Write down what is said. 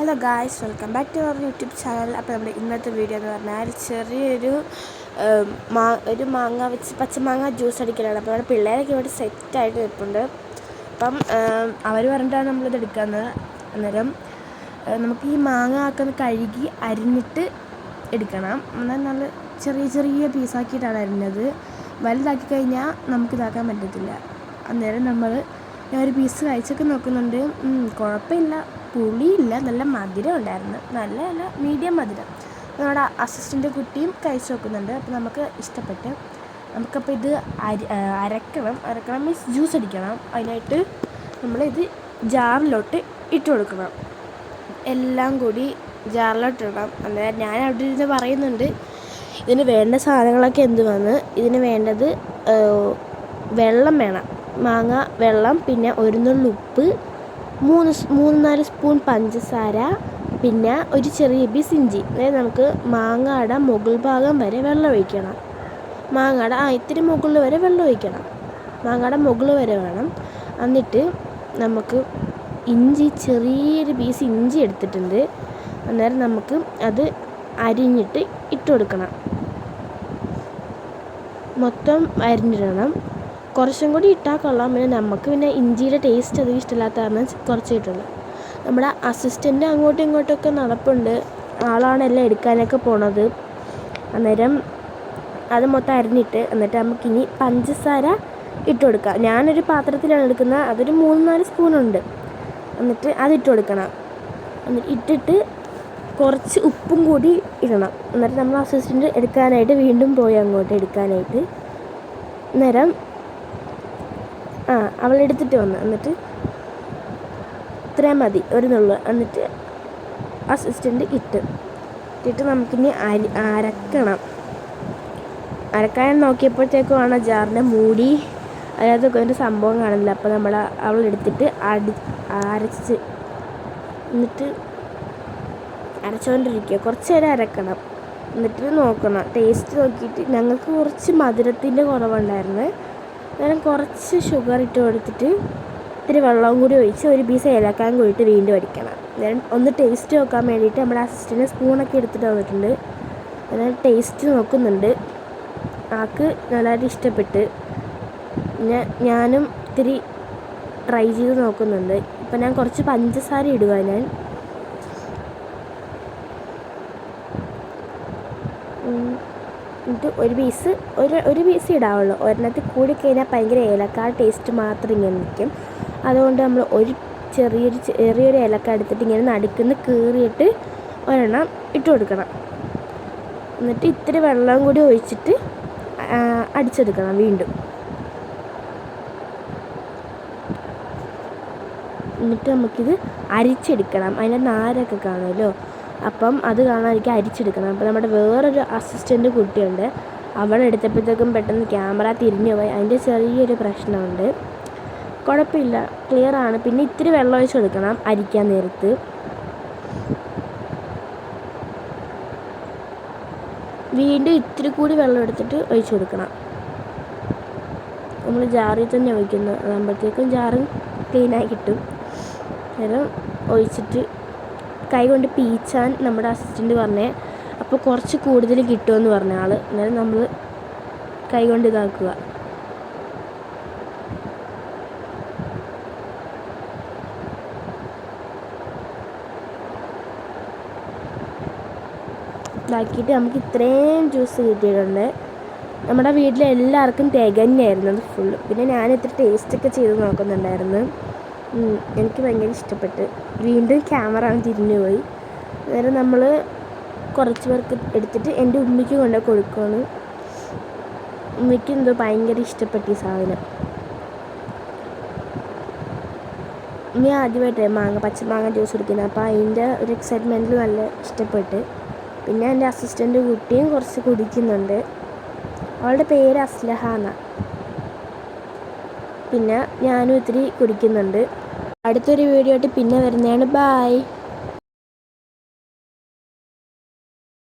Hello guys, welcome back to our YouTube channel. അപ്പോൾ നമ്മുടെ ഇന്നത്തെ വീഡിയോ എന്ന് പറഞ്ഞാൽ ചെറിയൊരു മാങ്ങ വെച്ച് പച്ചമാങ്ങ ജ്യൂസ് അടിക്കലാണ്. അപ്പോൾ നമ്മുടെ പിള്ളേരൊക്കെ ഇവിടെ സെറ്റായിട്ട് നിൽപ്പുണ്ട്. അപ്പം അവർ പറഞ്ഞിട്ടാണ് നമ്മളിത് എടുക്കുന്നത്. അന്നേരം നമുക്ക് ഈ മാങ്ങ ആക്കുന്ന കഴുകി അരിഞ്ഞിട്ട് എടുക്കണം. എന്നാൽ നല്ല ചെറിയ ചെറിയ പീസാക്കിയിട്ടാണ് അരിഞ്ഞത്. വലുതാക്കി കഴിഞ്ഞാൽ നമുക്കിതാക്കാൻ പറ്റത്തില്ല. അന്നേരം ഞാൻ ഒരു പീസ് കഴിച്ചൊക്കെ നോക്കുന്നുണ്ട്. കുഴപ്പമില്ല, പുളിയില്ല, നല്ല മധുരം ഉണ്ടായിരുന്നു. നല്ല മീഡിയം മധുരം. നമ്മുടെ അസിസ്റ്റൻ്റ് കുട്ടിയും കഴിച്ച് നോക്കുന്നുണ്ട്. അപ്പോൾ നമുക്ക് ഇഷ്ടപ്പെട്ട് നമുക്കപ്പോൾ ഇത് അരക്കണം മീൻസ് ജ്യൂസ് അടിക്കണം. അതിനായിട്ട് നമ്മളിത് ജാറിലോട്ട് ഇട്ട് കൊടുക്കണം. എല്ലാം കൂടി ജാറിലോട്ട് ഇടണം. അന്നേരം ഞാൻ അവിടെ ഇരുന്ന് പറയുന്നുണ്ട് ഇതിന് വേണ്ട സാധനങ്ങളൊക്കെ എന്തുവാന്ന്. ഇതിന് വേണ്ടത് വെള്ളം വേണം, മാങ്ങ വെള്ളം, പിന്നെ ഒരു നുള്ളി ഉപ്പ്, 3-4 സ്പൂൺ പഞ്ചസാര, പിന്നെ ഒരു ചെറിയ പീസ് ഇഞ്ചി. അതായത് നമുക്ക് മാങ്ങയുടെ മുകൾ ഭാഗം വരെ വെള്ളം ഒഴിക്കണം. ഇത്തിരി മുകളിൽ വരെ വെള്ളം ഒഴിക്കണം. മാങ്ങയുടെ മുകളിൽ വരെ വേണം. എന്നിട്ട് നമുക്ക് ചെറിയൊരു പീസ് ഇഞ്ചി എടുത്തിട്ടുണ്ട്. അന്നേരം നമുക്ക് അത് അരിഞ്ഞിട്ട് ഇട്ട് കൊടുക്കണം. മൊത്തം അരിഞ്ഞിടണം. കുറച്ചും കൂടി ഇട്ടാൽ കൊള്ളാം. പിന്നെ ഇഞ്ചിയുടെ ടേസ്റ്റ് അധികം ഇഷ്ടമില്ലാത്ത കാരണം കുറച്ച് ഇട്ടുള്ളൂ. നമ്മുടെ അസിസ്റ്റൻ്റ് അങ്ങോട്ടും ഇങ്ങോട്ടൊക്കെ നടപ്പുണ്ട്. ആളാണ് എല്ലാം എടുക്കാനൊക്കെ പോണത്. അന്നേരം അത് മൊത്തം അരിഞ്ഞിട്ട് എന്നിട്ട് നമുക്കിനി പഞ്ചസാര ഇട്ട് കൊടുക്കാം. ഞാനൊരു പാത്രത്തിലാണ് എടുക്കുന്നത്. അതൊരു 3-4 സ്പൂണുണ്ട്. എന്നിട്ട് അതിട്ട് കൊടുക്കണം. എന്നിട്ട് ഇട്ടിട്ട് കുറച്ച് ഉപ്പും കൂടി ഇടണം. എന്നിട്ട് നമ്മൾ അസിസ്റ്റൻ്റ് എടുക്കാനായിട്ട് വീണ്ടും പോയി അങ്ങോട്ട് എടുക്കാനായിട്ട്. അന്നേരം അവളെടുത്തിട്ട് വന്നു. ഇത്രയും മതി, ഒരു നുള്ളു. എന്നിട്ട് അസിസ്റ്റൻ്റ് ഇട്ടിട്ട് നമുക്കിനി അരക്കാൻ നോക്കിയപ്പോഴത്തേക്കുമാണ് ജാറിൻ്റെ മൂടി അതിനകത്തൊക്കെ ഒരു സംഭവം കാണുന്നില്ല. അപ്പോൾ അവളെടുത്തിട്ട് അരച്ചുകൊണ്ടിരിക്കുക. കുറച്ച് നേരം അരക്കണം. എന്നിട്ട് നോക്കണം, ടേസ്റ്റ് നോക്കിയിട്ട്. ഞങ്ങൾക്ക് കുറച്ച് മധുരത്തിൻ്റെ കുറവുണ്ടായിരുന്നു. ഞാൻ കുറച്ച് ഷുഗർ ഇട്ട് കൊടുത്തിട്ട് ഇത്തിരി വെള്ളവും കൂടി ഒഴിച്ച് ഒരു പീസ് ഏലക്കായും കൂടിയിട്ട് വീണ്ടും അടിക്കണം. ഞാൻ ഒന്ന് ടേസ്റ്റ് നോക്കാൻ വേണ്ടിയിട്ട് നമ്മുടെ അസിസ്റ്റൻ്റ് സ്പൂണൊക്കെ എടുത്തിട്ട് വന്നിട്ടുണ്ട്. ഞാൻ ടേസ്റ്റ് നോക്കുന്നുണ്ട്. ആൾക്ക് നല്ലതായിട്ട് ഇഷ്ടപ്പെട്ട്. ഞാനും ഇത്തിരി ട്രൈ ചെയ്ത് നോക്കുന്നുണ്ട്. ഇപ്പം ഞാൻ കുറച്ച് പഞ്ചസാര ഇടുക. എന്നിട്ട് ഒരു പീസ് ഇടാവുള്ളൂ. ഒരെണ്ണത്തിൽ കൂടിക്കഴിഞ്ഞാൽ ഭയങ്കര ഏലക്ക ടേസ്റ്റ് മാത്രം ഇങ്ങനെ നിൽക്കും. അതുകൊണ്ട് നമ്മൾ ചെറിയൊരു ഏലക്ക എടുത്തിട്ട് ഇങ്ങനെ നടുക്കുന്ന് കീറിയിട്ട് ഒരെണ്ണം ഇട്ട് കൊടുക്കണം. എന്നിട്ട് ഇത്തിരി വെള്ളം കൂടി ഒഴിച്ചിട്ട് അടിച്ചെടുക്കണം വീണ്ടും. എന്നിട്ട് നമുക്കിത് അരിച്ചെടുക്കണം. അതിൻ്റെ നാരൊക്കെ കാണുമല്ലോ, അപ്പം അത് കാണാതിരിക്കാൻ അരിച്ചെടുക്കണം. അപ്പോൾ നമ്മുടെ വേറൊരു അസിസ്റ്റൻ്റ് കുട്ടിയുണ്ട്. അവളെടുത്തപ്പോഴത്തേക്കും പെട്ടെന്ന് ക്യാമറ തിരിഞ്ഞു പോയി. അതിൻ്റെ ചെറിയൊരു പ്രശ്നമുണ്ട്. കുഴപ്പമില്ല, ക്ലിയറാണ്. പിന്നെ ഇത്തിരി വെള്ളം ഒഴിച്ച് കൊടുക്കണം അരിക്കാൻ നേരത്ത്. വീണ്ടും ഇത്തിരി കൂടി വെള്ളം എടുത്തിട്ട് ഒഴിച്ച് കൊടുക്കണം. നമ്മൾ ജാറിൽ തന്നെ ഒഴിക്കുന്നു. അതാകുമ്പോഴത്തേക്കും ജാറ് ക്ലീനായി കിട്ടും. അന്നേരം ഒഴിച്ചിട്ട് കൈ കൊണ്ട് പീച്ചാൻ നമ്മുടെ അസിസ്റ്റൻ്റ് പറഞ്ഞേ. അപ്പോൾ കുറച്ച് കൂടുതൽ കിട്ടുമെന്ന് പറഞ്ഞ ആൾ. അന്നേരം നമ്മൾ കൈ കൊണ്ട് ഇതാക്കുക. ഇതാക്കിയിട്ട് നമുക്ക് ഇത്രയും ജ്യൂസ് കിട്ടിയിട്ടുണ്ട്. നമ്മുടെ വീട്ടിലെ എല്ലാവർക്കും തികഞ്ഞായിരുന്നു അത് ഫുള്ള്. പിന്നെ ഞാൻ ഇത്തിരി ടേസ്റ്റൊക്കെ ചെയ്ത് നോക്കുന്നുണ്ടായിരുന്നു. എനിക്ക് ഭയങ്കര ഇഷ്ടപ്പെട്ട്. വീണ്ടും ക്യാമറ തിരിഞ്ഞു പോയി. അന്നേരം നമ്മൾ കുറച്ച് പേർക്ക് എടുത്തിട്ട് എൻ്റെ ഉമ്മയ്ക്ക് കൊണ്ട് കൊടുക്കുകയാണ്. ഉമ്മയ്ക്ക് എന്തോ ഭയങ്കര ഇഷ്ടപ്പെട്ട ഈ സാധനം. ഉമ്മ ആദ്യമായിട്ട് പച്ചമാങ്ങ ജ്യൂസ് കുടിക്കുന്നത്. അപ്പോൾ അതിൻ്റെ ഒരു എക്സൈറ്റ്മെൻറ്റിൽ നല്ല ഇഷ്ടപ്പെട്ട്. പിന്നെ എൻ്റെ അസിസ്റ്റൻ്റ് കുട്ടിയും കുറച്ച് കുടിക്കുന്നുണ്ട്. അവളുടെ പേര് അസ്ലഹ എന്നാണ്. പിന്നെ ഞാനും ഇത്തിരി കുടിക്കുന്നുണ്ട്. അടുത്തൊരു വീഡിയോ ആയിട്ട് പിന്നെ വരുന്നതാണ്. ബായ്.